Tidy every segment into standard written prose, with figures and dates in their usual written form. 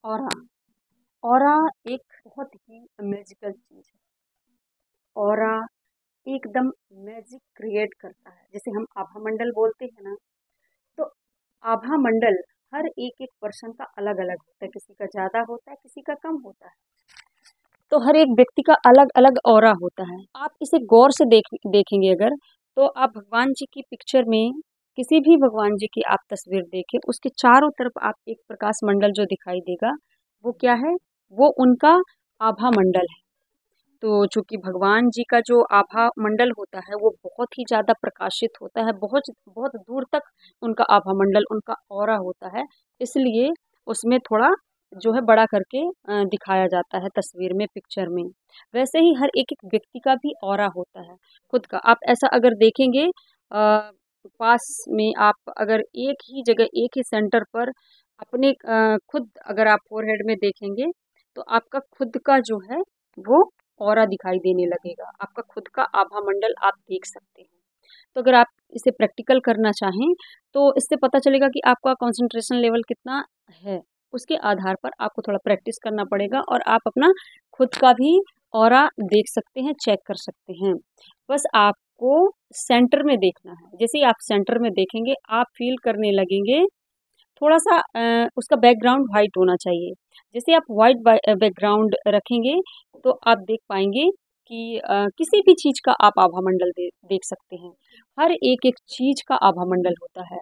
Aura aura एक बहुत ही magical चीज है। ऑरा एकदम मैजिक क्रिएट करता है। जैसे हम आभा मंडल बोलते हैं ना, तो आभा मंडल हर एक एक पर्सन का अलग अलग होता है। किसी का ज्यादा होता है, किसी का कम होता है। तो हर एक व्यक्ति का अलग अलग ऑरा होता है। आप इसे गौर से देखेंगे अगर, तो आप भगवान जी की पिक्चर में किसी भी भगवान जी की आप तस्वीर देखें, उसके चारों तरफ आप एक प्रकाश मंडल जो दिखाई देगा, वो क्या है? वो उनका आभा मंडल है। तो चूंकि भगवान जी का जो आभा मंडल होता है वो बहुत ही ज्यादा प्रकाशित होता है, बहुत बहुत दूर तक उनका आभा मंडल, उनका ऑरा होता है। इसलिए उसमें थोड़ा जो है बड़ा करके दिखाया जाता है तस्वीर में, पिक्चर में। वैसे ही हर एक एक व्यक्ति का भी ऑरा होता है खुद का। आप ऐसा अगर देखेंगे पास में, आप अगर एक ही जगह एक ही सेंटर पर अपने खुद अगर आप फोरहेड में देखेंगे, तो आपका खुद का जो है वो ऑरा दिखाई देने लगेगा। आपका खुद का आभा मंडल आप देख सकते हैं। तो अगर आप इसे प्रैक्टिकल करना चाहें, तो इससे पता चलेगा कि आपका कंसंट्रेशन लेवल कितना है। उसके आधार पर आपको थोड़ा प्रैक्टिस करना पड़ेगा और आप अपना खुद का भी ऑरा देख सकते हैं, चेक कर सकते हैं। बस आपको सेंटर में देखना है। जैसे ही आप सेंटर में देखेंगे, आप फील करने लगेंगे थोड़ा सा उसका बैकग्राउंड वाइट होना चाहिए। जैसे आप वाइट बैकग्राउंड रखेंगे, तो आप देख पाएंगे कि किसी भी चीज का आप आभा मंडल देख सकते हैं। हर एक एक चीज का आभा मंडल होता है।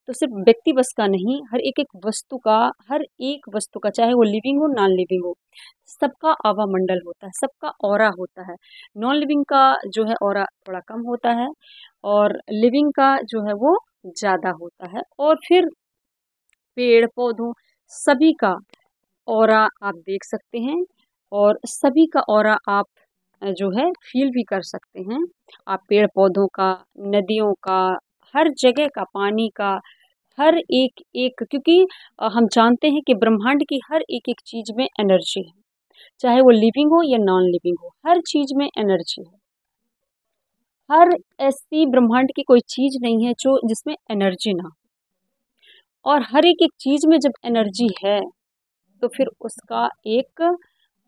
तो सिर्फ व्यक्ति बस का नहीं, हर एक एक वस्तु का, हर एक वस्तु का, चाहे वो लिविंग हो नॉन लिविंग हो, सबका आभा मंडल होता है, सबका ऑरा होता है। नॉन लिविंग का जो है ऑरा थोड़ा कम होता है, और लिविंग का जो है वो ज्यादा होता है। और फिर पेड़ पौधों सभी का ऑरा आप देख सकते हैं, और सभी का ऑरा आप जो है फील भी कर सकते हैं। आप पेड़ पौधों का, नदियों का, हर जगह का, पानी का, हर एक एक, क्योंकि हम जानते हैं कि ब्रह्मांड की हर एक एक चीज में एनर्जी है। चाहे वो लिविंग हो या नॉन लिविंग हो, हर चीज में एनर्जी है। हर ऐसी ब्रह्मांड की कोई चीज नहीं है जो जिसमें एनर्जी ना हो। और हर एक एक चीज में जब एनर्जी है, तो फिर उसका एक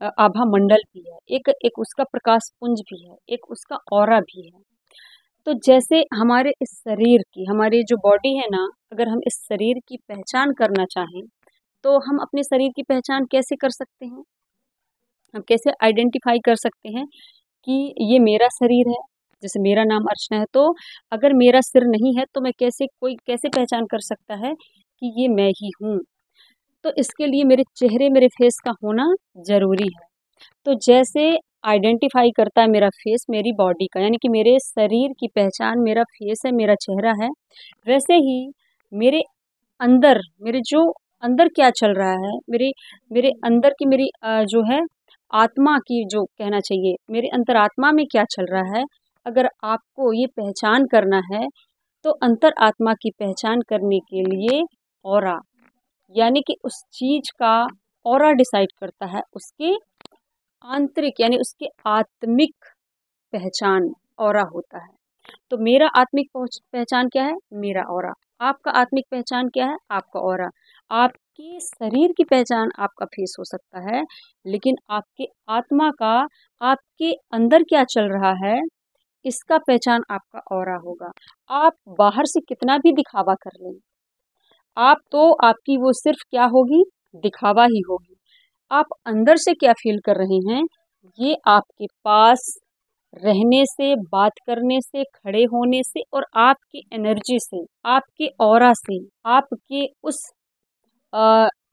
आभा मंडल भी है, एक एक उसका प्रकाश पुंज भी है, एक उसका ऑरा भी है। तो जैसे हमारे इस शरीर की, हमारी जो बॉडी है ना, अगर हम इस शरीर की पहचान करना चाहें, तो हम अपने शरीर की पहचान कैसे कर सकते हैं? हम कैसे आइडेंटिफाई कर सकते हैं कि ये मेरा शरीर है? जैसे मेरा नाम अर्चना है, तो अगर मेरा सिर नहीं है, तो मैं कैसे, कोई कैसे पहचान कर सकता है कि ये मैं ही हूँ? तो इसके लिए मेरे चेहरे, मेरे फेस का होना जरूरी है। तो जैसे आइडेंटिफाई करता है मेरा फेस मेरी बॉडी का, यानी कि मेरे शरीर की पहचान मेरा फेस है, मेरा चेहरा है, वैसे ही मेरे अंदर, मेरे जो अंदर क्या चल रहा है, मेरे मेरे अंदर की मेरी जो है आत्मा की, जो कहना चाहिए मेरे अंतर आत्मा में क्या चल रहा है, अगर आपको ये पहचान करना है, तो अंतर आत्मा की पहचान करने के लिए ऑरा, यानी कि उस चीज का ऑरा डिसाइड करता है उसके आंतरिक, यानी उसके आत्मिक पहचान ऑरा होता है। तो मेरा आत्मिक पहचान क्या है? मेरा ऑरा। आपका आत्मिक पहचान क्या है? आपका ऑरा। आपके शरीर की पहचान आपका फेस हो सकता है, लेकिन आपके आत्मा का, आपके अंदर क्या चल रहा है, इसका पहचान आपका ऑरा होगा। आप बाहर से कितना भी दिखावा कर लें, आप तो आपकी वो सिर्फ क्या होगी? दिखावा ही होगी। आप अंदर से क्या फील कर रहे हैं, ये आपके पास रहने से, बात करने से, खड़े होने से, और आपकी एनर्जी से, आपके ऑरा से, आपके उस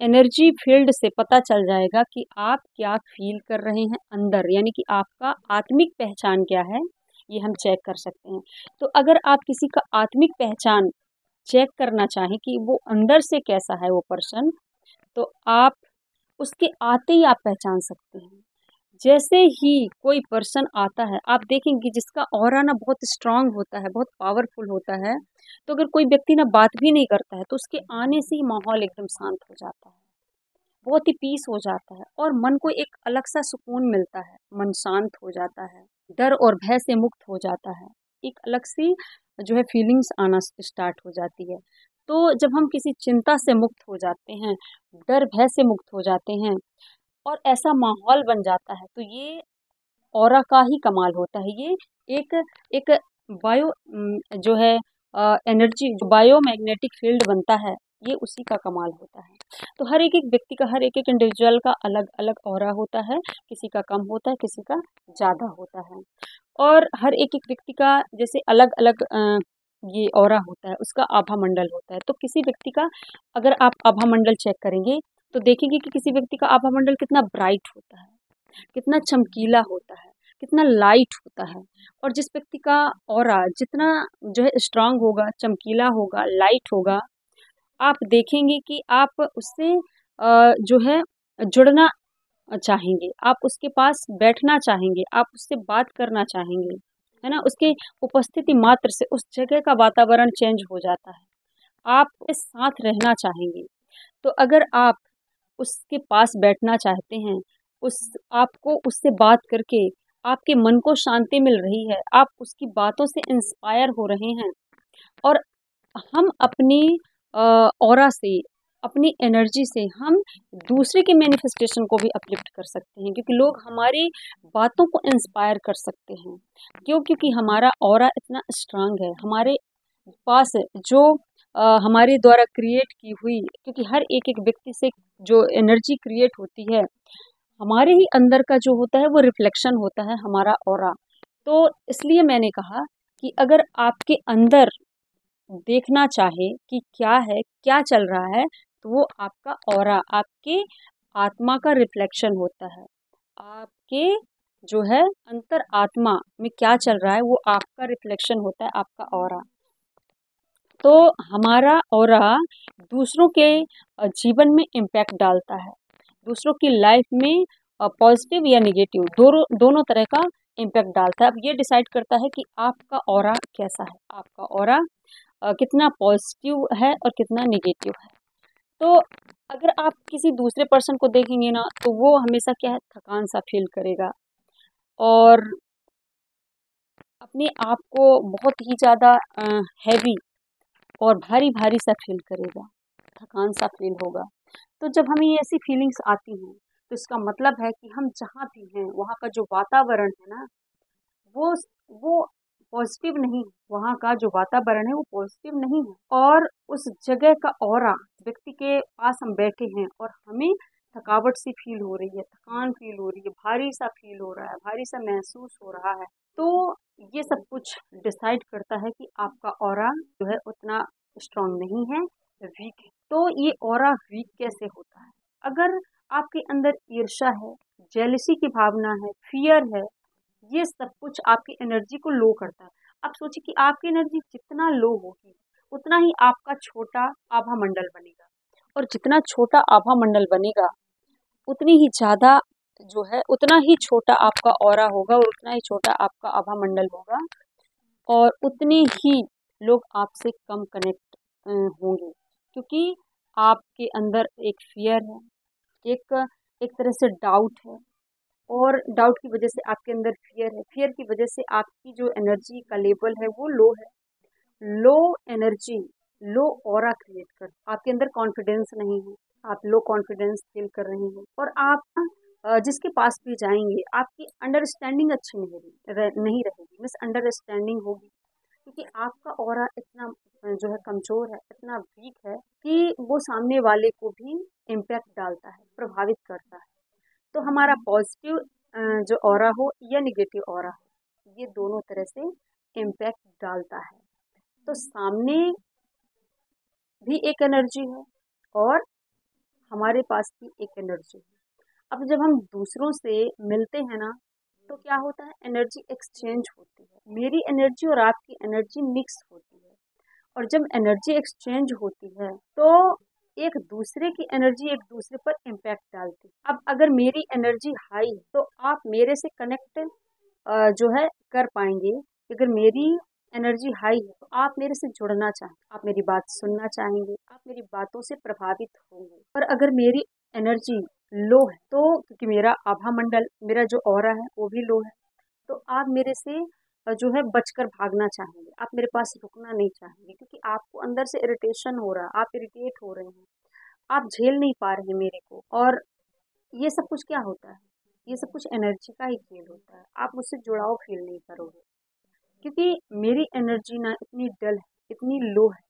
एनर्जी फील्ड से पता चल जाएगा कि आप क्या फील कर रहे हैं अंदर, यानी कि आपका आत्मिक पहचान क्या है, ये हम चेक कर सकते हैं। तो अगर आप किसी का आत्मिक पहचान चेक करना चाहें कि वो अंदर से कैसा है वो पर्सन, तो आप उसके आते ही आप पहचान सकते हैं। जैसे ही कोई पर्सन आता है, आप देखेंगे जिसका ऑरा ना बहुत स्ट्रांग होता है, बहुत पावरफुल होता है, तो अगर कोई व्यक्ति ना बात भी नहीं करता है, तो उसके आने से ही माहौल एकदम शांत हो जाता है, बहुत ही पीस हो जाता है, और मन को एक अलग सा सुकून मिलता है, मन शांत हो जाता है, डर और भय से मुक्त हो जाता है, एक अलग सी जो है फीलिंग्स आना स्टार्ट हो जाती है। तो जब हम किसी चिंता से मुक्त हो जाते हैं, डर भय से मुक्त हो जाते हैं और ऐसा माहौल बन जाता है, तो ये ऑरा का ही कमाल होता है। ये एक एक बायो जो है एनर्जी, जो बायोमैग्नेटिक फील्ड बनता है, ये उसी का कमाल होता है। तो हर एक एक व्यक्ति का, हर एक एक इंडिविजुअल का अलग अलग ऑरा होता है, किसी का कम होता है, किसी का ज़्यादा होता है। और हर एक एक व्यक्ति का जैसे अलग अलग ये ऑरा होता है, उसका आभा मंडल होता है। तो किसी व्यक्ति का अगर आप आभा मंडल चेक करेंगे तो देखेंगे कि किसी व्यक्ति का आभा मंडल कितना ब्राइट होता है, कितना चमकीला होता है, कितना लाइट होता है। और जिस व्यक्ति का ऑरा जितना जो है स्ट्रांग होगा, चमकीला होगा, लाइट होगा, आप देखेंगे कि आप उससे जो है जुड़ना चाहेंगे, आप उसके पास बैठना चाहेंगे, आप उससे बात करना चाहेंगे, है ना? उसके उपस्थिति मात्र से उस जगह का वातावरण चेंज हो जाता है, आप उसके साथ रहना चाहेंगे। तो अगर आप उसके पास बैठना चाहते हैं, उस आपको उससे बात करके आपके मन को शांति मिल रही है, आप उसकी बातों से इंस्पायर हो रहे हैं और हम अपनी ऑरा से, अपनी एनर्जी से हम दूसरे के मैनिफेस्टेशन को भी अपलिफ्ट कर सकते हैं, क्योंकि लोग हमारी बातों को इंस्पायर कर सकते हैं। क्यों? क्योंकि हमारा ऑरा इतना स्ट्रांग है, हमारे पास जो हमारे द्वारा क्रिएट की हुई, क्योंकि हर एक एक व्यक्ति से जो एनर्जी क्रिएट होती है, हमारे ही अंदर का जो होता है वो रिफ्लेक्शन होता है हमारा ऑरा। तो इसलिए मैंने कहा कि अगर आपके अंदर देखना चाहे कि क्या है, क्या चल रहा है, तो वो आपका ऑरा, आपके आत्मा का रिफ्लेक्शन होता है। आपके जो है अंतर आत्मा में क्या चल रहा है, वो आपका रिफ्लेक्शन होता है, आपका ऑरा। तो हमारा ऑरा दूसरों के जीवन में इम्पैक्ट डालता है, दूसरों की लाइफ में पॉजिटिव या निगेटिव दोनों तरह का इम्पैक्ट डालता है। अब ये डिसाइड करता है कि आपका ऑरा कैसा है, आपका ऑरा कितना पॉजिटिव है और कितना निगेटिव है। तो अगर आप किसी दूसरे पर्सन को देखेंगे ना, तो वो हमेशा क्या है, थकान सा फील करेगा और अपने आप को बहुत ही ज़्यादा हैवी और भारी भारी सा फील करेगा, थकान सा फील होगा। तो जब हमें ये ऐसी फीलिंग्स आती हैं, तो इसका मतलब है कि हम जहाँ भी हैं, वहाँ का जो वातावरण है ना, वो वो पॉजिटिव नहीं है, वहाँ का जो वातावरण है वो पॉजिटिव नहीं है। और उस जगह का ऑरा, व्यक्ति के पास हम बैठे हैं और हमें थकावट सी फील हो रही है, थकान फील हो रही है, भारी सा फील हो रहा है, भारी सा महसूस हो रहा है, तो ये सब कुछ डिसाइड करता है कि आपका ऑरा जो है उतना स्ट्रांग नहीं है, वीक है। तो ये ऑरा वीक कैसे होता है? अगर आपके अंदर ईर्ष्या है, जेलसी की भावना है, फियर है, ये सब कुछ आपकी एनर्जी को लो करता है। आप सोचिए कि आपकी एनर्जी जितना लो होगी, उतना ही आपका छोटा आभा मंडल बनेगा, और जितना छोटा आभा मंडल बनेगा, उतनी ही ज़्यादा जो है, उतना ही छोटा आपका ऑरा होगा और उतना ही छोटा आपका आभा मंडल होगा, और उतने ही लोग आपसे कम कनेक्ट होंगे, क्योंकि आपके अंदर एक फियर है, एक एक तरह से डाउट है, और डाउट की वजह से आपके अंदर फियर है, फियर की वजह से आपकी जो एनर्जी का लेवल है वो लो है। लो एनर्जी, लो ऑरा क्रिएट कर, आपके अंदर कॉन्फिडेंस नहीं है, आप लो कॉन्फिडेंस फील कर रहे हैं, और आप जिसके पास भी जाएंगे, आपकी अंडरस्टैंडिंग अच्छी नहीं रहेगी, मिसअंडरस्टैंडिंग होगी, क्योंकि आपका ऑरा इतना जो है कमजोर है, इतना वीक है कि वो सामने वाले को भी इम्पैक्ट डालता है, प्रभावित करता है। तो हमारा पॉजिटिव जो ऑरा हो या निगेटिव ऑरा हो, ये दोनों तरह से इम्पैक्ट डालता है। तो सामने भी एक एनर्जी है और हमारे पास भी एक एनर्जी है। अब जब हम दूसरों से मिलते हैं ना, तो क्या होता है, एनर्जी एक्सचेंज होती है, मेरी एनर्जी और आपकी एनर्जी मिक्स होती है, और जब एनर्जी एक्सचेंज होती है तो एक दूसरे की एनर्जी एक दूसरे पर इम्पैक्ट डालती है। अब अगर मेरी एनर्जी हाई है तो आप मेरे से कनेक्ट जो है कर पाएंगे। अगर मेरी एनर्जी हाई है तो आप मेरे से जुड़ना चाहेंगे, आप मेरी बात सुनना चाहेंगे, आप मेरी बातों से प्रभावित होंगे। और अगर मेरी एनर्जी लो है, तो क्योंकि मेरा आभा मंडल, मेरा जो ऑरा है वो भी लो है, तो आप मेरे से जो है बचकर भागना चाहेंगे, आप मेरे पास रुकना नहीं चाहेंगे, क्योंकि आपको अंदर से इरिटेशन हो रहा है, आप इरिटेट हो रहे हैं, आप झेल नहीं पा रहे हैं मेरे को। और ये सब कुछ क्या होता है, ये सब कुछ एनर्जी का ही खेल होता है। आप मुझसे जुड़ाव फील नहीं करोगे, क्योंकि मेरी एनर्जी ना इतनी डल है, इतनी लो है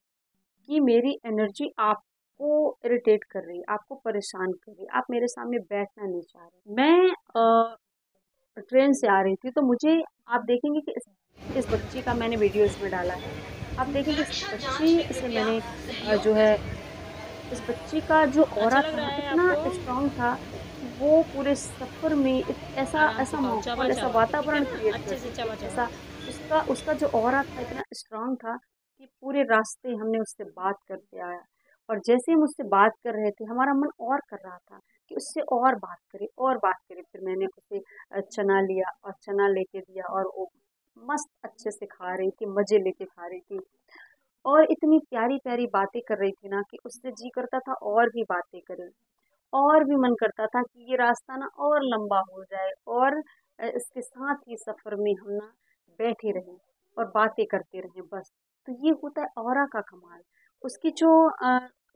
कि मेरी एनर्जी आपको इरिटेट कर रही है, आपको परेशान कर रही है, आप मेरे सामने बैठना नहीं चाह रहे। मैं ट्रेन से आ रही थी, तो मुझे, आप देखेंगे कि इस बच्ची का मैंने वीडियो इसमें डाला है, आप देखेंगे इस बच्ची से मैंने जो है इस बच्ची का जो ऑरा अच्छा लग था रहा है इतना आपको? स्ट्रांग था कि वो पूरे सफर में ऐसा आराम से ऐसा खाओ, चबा माहौल, ऐसा चबा के, ठीक है वातावरण ना? क्रिएट अच्छे करती से थी, चबा चबा ऐसा के। उसका उसका जो ऑरा था इतना स्ट्रांग था कि पूरे रास्ते हमने उससे बात करते आया। और जैसे हम उससे बात कर रहे थे, हमारा मन और कर रहा था कि उससे और बात करें और बात करें। फिर मैंने उसे चना लिया और चना लेके दिया, और वो मस्त अच्छे से खा रही थी, मजे लेके खा रही थी, और इतनी प्यारी प्यारी बातें कर रही थी ना कि उससे जी करता था और भी बातें करें, और भी मन करता था कि ये रास्ता ना और लंबा हो जाए, और इसके साथ ही सफर में हम ना बैठे रहें और बातें करते रहें बस। तो ये होता है ऑरा का कमाल। उसकी जो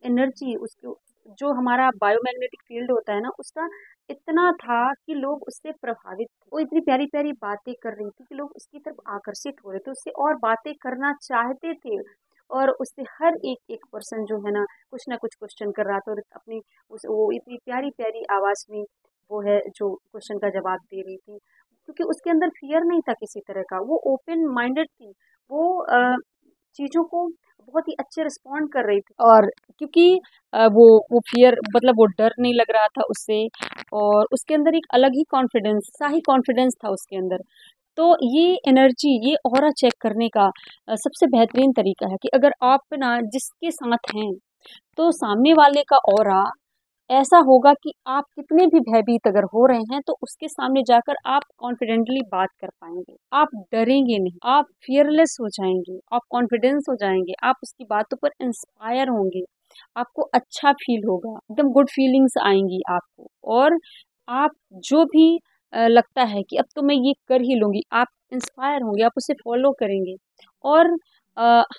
एनर्जी, उसकी जो हमारा बायोमैग्नेटिक फील्ड होता है ना, उसका इतना था कि लोग उससे प्रभावित थे। वो इतनी प्यारी प्यारी बातें कर रही थी कि लोग उसकी तरफ आकर्षित हो रहे थे, उससे और बातें करना चाहते थे। और उससे हर एक एक पर्सन जो है ना कुछ क्वेश्चन कर रहा था, और अपनी वो इतनी प्यारी प्यारी आवाज में वो है जो क्वेश्चन का जवाब दे रही थी, क्योंकि उसके अंदर फियर नहीं था किसी तरह का, वो ओपन माइंडेड थी। वो चीजों को बहुत ही अच्छे रिस्पॉन्ड कर रही थी, और क्योंकि वो फियर मतलब वो डर नहीं लग रहा था उससे, और उसके अंदर एक अलग ही कॉन्फिडेंस सा ही कॉन्फिडेंस था उसके अंदर। तो ये एनर्जी, ये ऑरा चेक करने का सबसे बेहतरीन तरीका है कि अगर आप ना जिसके साथ हैं, तो सामने वाले का ऑरा ऐसा होगा कि आप कितने भी भयभीत अगर हो रहे हैं, तो उसके सामने जाकर आप कॉन्फिडेंटली बात कर पाएंगे, आप डरेंगे नहीं, आप फियरलेस हो जाएंगे, आप कॉन्फिडेंस हो जाएंगे, आप उसकी बातों पर इंस्पायर होंगे, आपको अच्छा फील होगा, एकदम गुड फीलिंग्स आएंगी आपको। और आप जो भी लगता है कि अब तो मैं ये कर ही लूँगी, आप इंस्पायर होंगे, आप उसे फॉलो करेंगे, और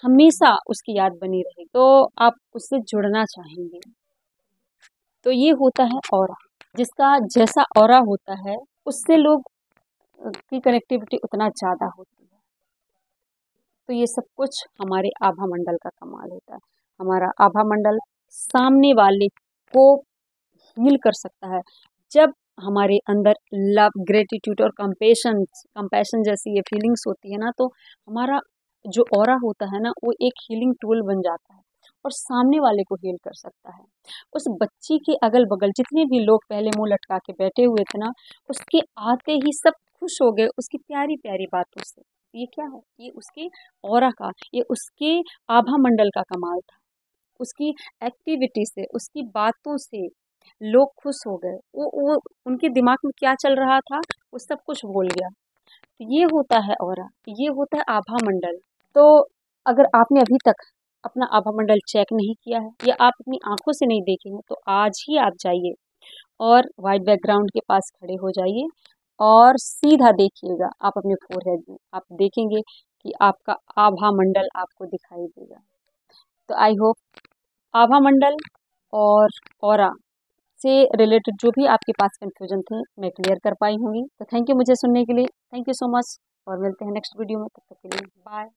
हमेशा उसकी याद बनी रहेगी, तो आप उससे जुड़ना चाहेंगे। तो ये होता है ऑरा। जिसका जैसा ऑरा होता है, उससे लोग की कनेक्टिविटी उतना ज़्यादा होती है। तो ये सब कुछ हमारे आभा मंडल का कमाल होता है। हमारा आभा मंडल सामने वाले को हील कर सकता है। जब हमारे अंदर लव, ग्रेटिट्यूड और कंपैशन कंपैशन जैसी ये फीलिंग्स होती है ना, तो हमारा जो ऑरा होता है ना, वो एक हीलिंग टूल बन जाता है और सामने वाले को हील कर सकता है। उस बच्ची के अगल बगल जितने भी लोग पहले मुंह लटका के बैठे हुए थे ना, उसके आते ही सब खुश हो गए उसकी प्यारी प्यारी बातों से। ये क्या है? ये उसके ऑरा का, ये उसके आभा मंडल का कमाल था। उसकी एक्टिविटी से, उसकी बातों से लोग खुश हो गए। वो उनके दिमाग में क्या चल रहा था, वो सब कुछ भूल गया। तो ये होता है ऑरा, ये होता है आभा मंडल। तो अगर आपने अभी तक अपना आभा मंडल चेक नहीं किया है, या आप अपनी आंखों से नहीं देखे हैं, तो आज ही आप जाइए और वाइट बैकग्राउंड के पास खड़े हो जाइए और सीधा देखिएगा आप अपने फोरहेड में, आप देखेंगे कि आपका आभा मंडल आपको दिखाई देगा। तो आई होप आभा मंडल और ऑरा से रिलेटेड जो भी आपके पास कंफ्यूजन थे, मैं क्लियर कर पाई होंगी। तो थैंक यू मुझे सुनने के लिए, थैंक यू सो मच, और मिलते हैं नेक्स्ट वीडियो में। तब तक के लिए बाय।